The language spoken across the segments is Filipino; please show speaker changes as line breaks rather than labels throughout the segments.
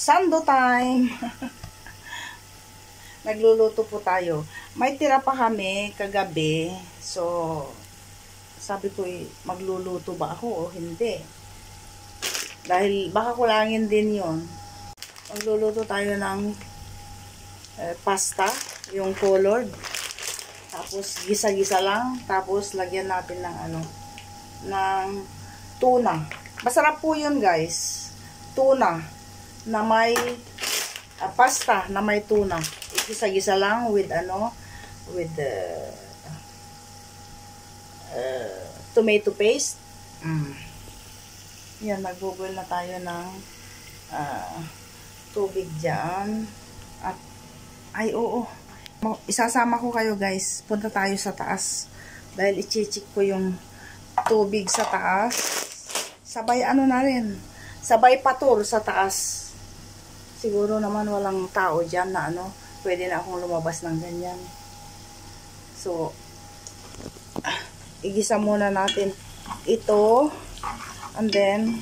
Sando time! Nagluluto po tayo. May tira pa kami kagabi. So, sabi ko magluluto ba ako o hindi? Dahil baka kulangin din yon. Magluluto tayo ng pasta, yung colored. Tapos gisa-gisa lang, tapos lagyan natin ng ng tuna. Masarap po 'yun, guys. Tuna na may pasta na may tuna. Gisa-gisa lang with tomato paste. Yan, magboboil na tayo ng tubig diyan. At oo. Isasama ko kayo, guys. Punta tayo sa taas. Dahil i-check ko yung tubig sa taas. Sabay na rin. Sabay patur sa taas. Siguro naman walang tao dyan na pwede na akong lumabas ng ganyan. So, igisa muna natin ito. And then,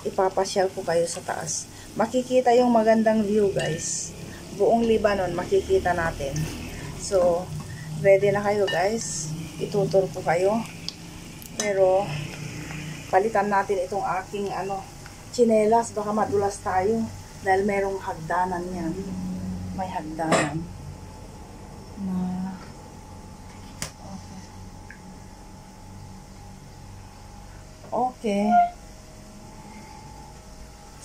ipapasyal ko kayo sa taas. Makikita yung magandang view, guys. Buong Lebanon makikita natin. So, ready na kayo, guys. Itutur ko kayo. Pero, palitan natin itong aking tsinelas. Baka madulas tayo. Dahil merong hagdanan yan. May hagdanan. Okay.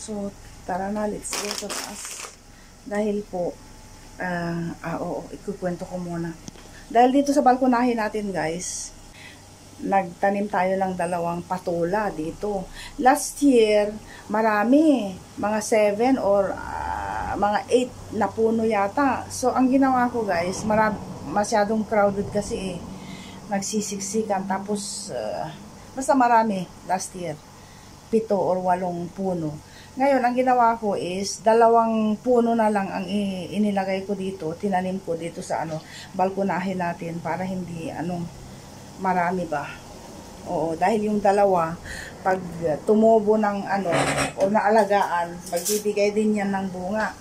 So, tara na. Let's go sa taas. Dahil po, ikukwento ko muna. Dahil dito sa balkonahe natin, guys, nagtanim tayo ng 2 patola dito. Last year, marami. Mga 7 or mga 8 na puno yata. So, ang ginawa ko, guys, masyadong crowded kasi nagsisiksikan. Tapos, basta marami last year. 7 or 8 puno. Ngayon, ang ginawa ko is 2 puno na lang ang inilagay ko dito. Tinanim ko dito sa balkonahe natin para hindi marami ba. Oo, dahil yung 2 pag tumubo ng o naalagaan, magbibigay din yan ng bunga.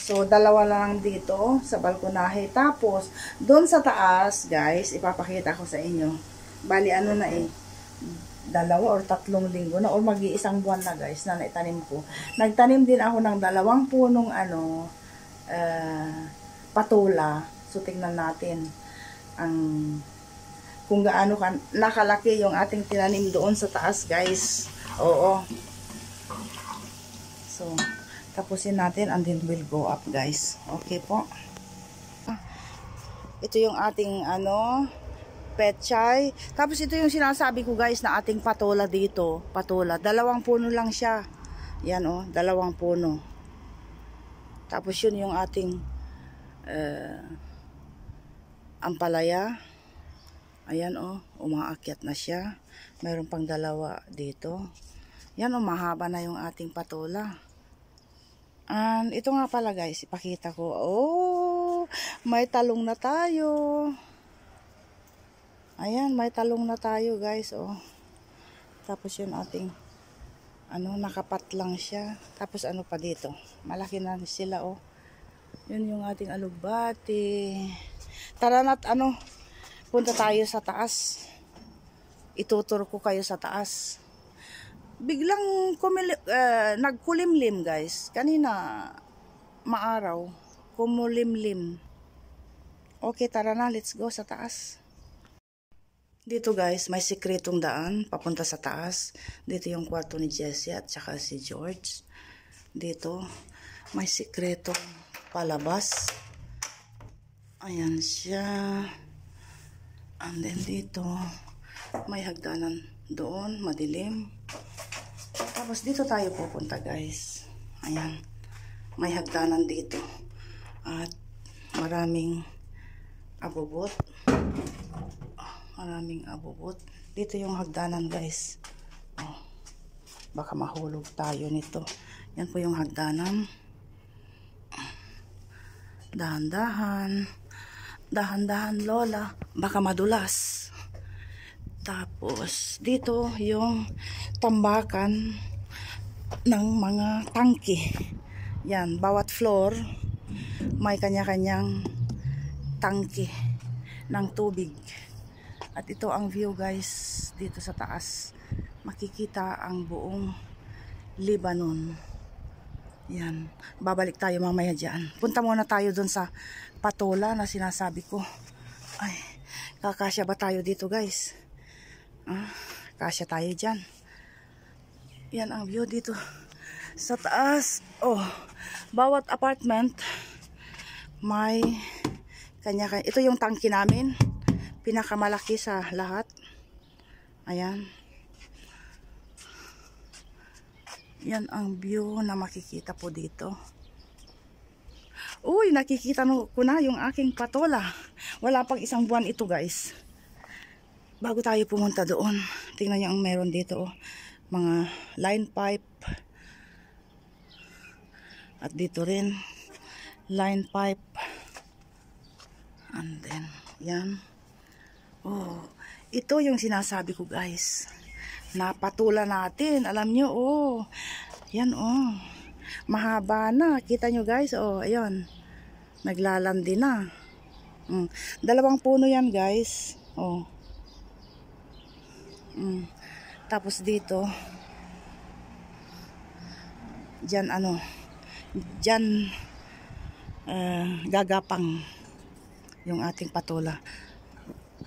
So, 2 lang dito sa balkonahe. Tapos, doon sa taas, guys, ipapakita ko sa inyo. Bali, 2 or 3 linggo na, o mag-iisang buwan na, guys, na naitanim ko. Nagtanim din ako ng 2 punong patola. So, tingnan natin kung gaano nakalaki yung ating tinanim doon sa taas, guys. Oo. So, tapusin natin and then we'll go up, guys. Okay po. Ito yung ating pechay. Tapos ito yung sinasabi ko, guys, na ating patola dito. Patola. 2 puno lang siya. Yan 2 puno. Tapos yun yung ating ampalaya. Ayan umaakyat na siya. Mayroon pang 2 dito. Yan mahaba na yung ating patola. And ito nga pala, guys, ipakita ko. May talong na tayo. Ayan, may talong na tayo, guys, Tapos yun ating, nakapat lang siya. Tapos pa dito? Malaki na sila, Yun yung ating alugbati. Tara na't, punta tayo sa taas. Itutur ko kayo sa taas. Biglang nagkulimlim, guys. Kanina, maaraw. Kumulimlim. Okay, tara na, let's go sa taas. Dito, guys, may sikretong daan papunta sa taas. Dito yung kwarto ni Jessie at saka si George. Dito may sikretong palabas. Ayan siya. And then dito may hagdanan doon, madilim. Tapos dito tayo pupunta, guys. Ayan, may hagdanan dito at maraming abubot. Dito yung hagdanan, guys. Baka mahulog tayo nito. Yan po yung hagdanan. Dahan-dahan. Dahan-dahan, Lola. Baka madulas. Tapos, dito yung tambakan. ng mga tangke. Yan, bawat floor may kanya-kanyang tangke ng tubig. At ito ang view guys dito sa taas. Makikita ang buong Lebanon. Yan, babalik tayo mamaya dyan. Punta muna tayo dun sa patola na sinasabi ko. Ay, kakasya ba tayo dito guys? Kasya tayo dyan. Yan ang view dito sa taas. Oh, bawat apartment may kanya-kanya. Ito yung tangke namin, pinakamalaki sa lahat. Ayan. Yan ang view na makikita po dito. Uy, nakikita ko na yung aking patola. Wala pang isang buwan ito guys. Bago tayo pumunta doon, tingnan nyo ang meron dito. Oh. Mga line pipe. At dito rin, line pipe. And then, yan. Oh, ito yung sinasabi ko guys. Napatula natin. Alam nyo, oh. Yan, oh. Mahaba na. Kita nyo guys, oh. Ayun. Naglalandi na. Dalawang puno yan guys. Oh. Tapos dito, dyan ano, dyan gagapang yung ating patola.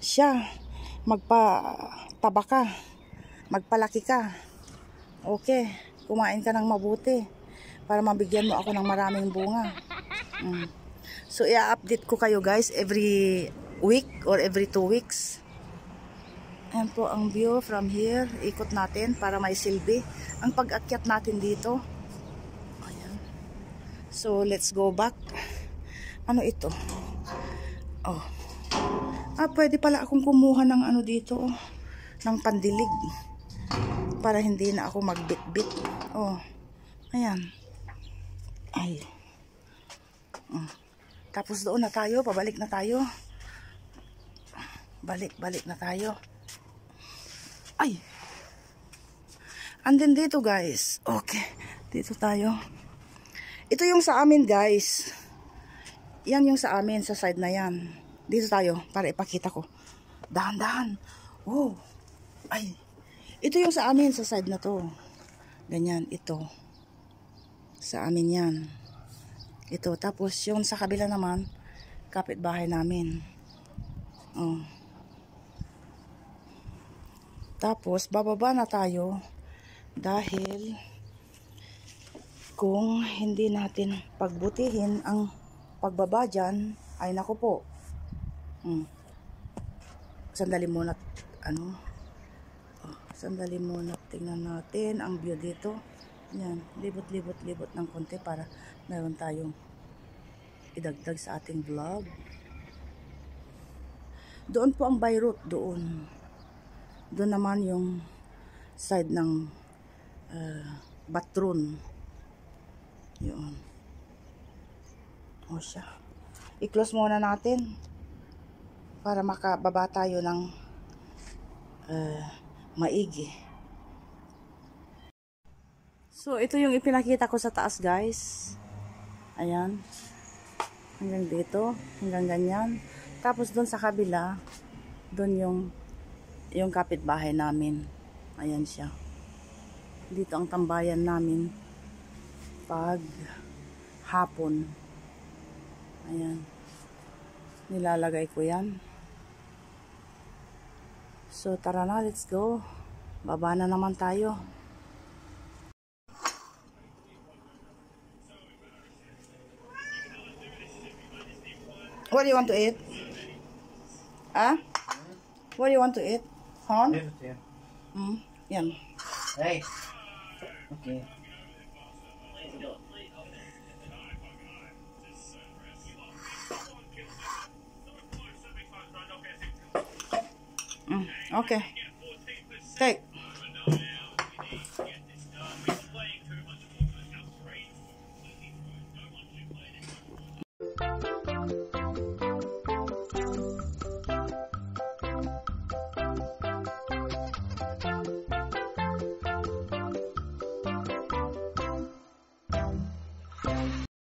Siya, magpataba ka, magpalaki ka. Okay, kumain ka ng mabuti para mabigyan mo ako ng maraming bunga. So, i-update ko kayo guys every week or every 2 weeks. Ayan po ang view from here. Ikot natin para may silbi ang pag-akyat natin dito. Ayan. So, let's go back. Ano ito? Oh. Pwede pala akong kumuha ng ano dito. Oh. Ng pandilig. Para hindi na ako magbit-bit. Oh. Ayan. Ay. Tapos doon na tayo. Pabalik na tayo. Balik na tayo. Ay. Andin dito guys. Okay. Dito tayo. Ito yung sa amin guys. Yan yung sa amin sa side na yan. Dito tayo para ipakita ko. Dahan-dahan. Oh. Ay. Ito yung sa amin sa side na to. Ganyan. Ito. Sa amin yan. Ito. Tapos yung sa kabila naman, kapitbahay namin. Oh. Tapos, bababa na tayo dahil kung hindi natin pagbutihin ang pagbaba dyan, ay naku po. Sandali muna, sandali muna, tingnan natin ang view dito. Yan, libot-libot ng konti para meron tayong idagdag sa ating vlog. Doon po ang Beirut, doon. Doon naman yung side ng Batrun. Yun. O siya. I-close muna natin para makababa tayo ng maigi. So, ito yung ipinakita ko sa taas guys. Ayan. Hanggang dito. Hanggang ganyan. Tapos doon sa kabila, doon yung kapitbahay namin. Ayan siya. Dito ang tambayan namin pag hapon. Ayan. Nilalagay ko yan. So, tara na. Let's go. Baba na naman tayo. What do you want to eat? What do you want to eat? Horn? Yan.
Hey. Okay.
Okay. Take.